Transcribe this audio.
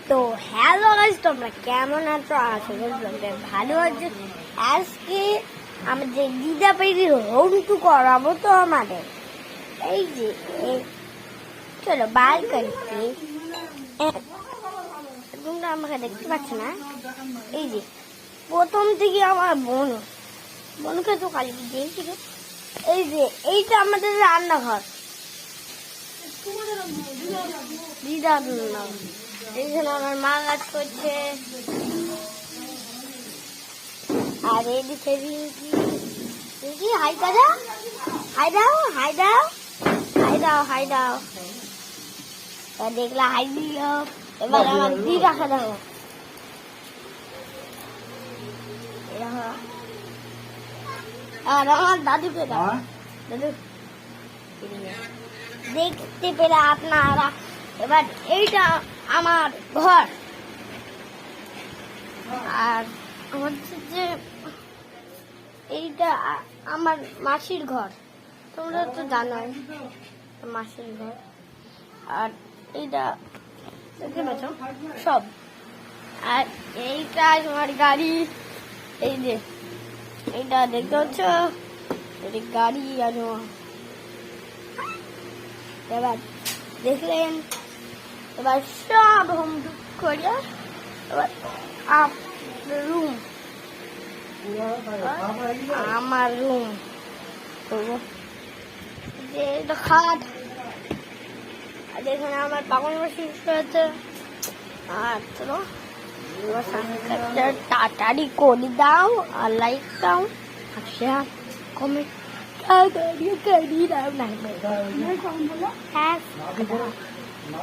তো hello guys, তোমরা কেমন আছো? আশা করি তোমরা ভালো আছো। আজকে আমাদের দিদা পেরির হোম টু করাবো তো আমাদের। এই যে চলো বালকনিতে, তোমরা আমাকে দেখতে পাচ্ছ না? এই যে প্রথম থেকে আমার বোনকে তো খালি দিয়েছিল। এই যে এইটা আমাদের রান্নাঘর, দিদার নাম। এইখানে আমার মা কাজ করছে, আর এদিকে কি হাই দাদা, হাই দাও, হাই দাও, হাই দাও, হাই দাও। দেখলা হাই দিও। এবার আমার দিদাকে দেখো, আর আমার দাদুকে দাও। দাদু দেখতে পেলে আপনারা। এবার এইটা আমার ঘর, আর হচ্ছে যে এইটা আমার মাসির ঘর। তোমরা তো জানোই মাসির ঘর। আর এইটা দেখতে পাচ্ছ সব। আর এইটা আমার গাড়ি। এই যে এইটা দেখতে পাচ্ছ, এটা গাড়ি। আর এবার দেখলেন, এবার সব হোম করে এবার রুম, আমার রুম করবো। যে এটা খাট, আর এখানে আমার পাগল বসে আছে। আর চলো তাড়াতাড়ি করে দাও, আর লাইক দাও, আর শেয়ার কমেন্ট করি দাও। না হ্যাঁ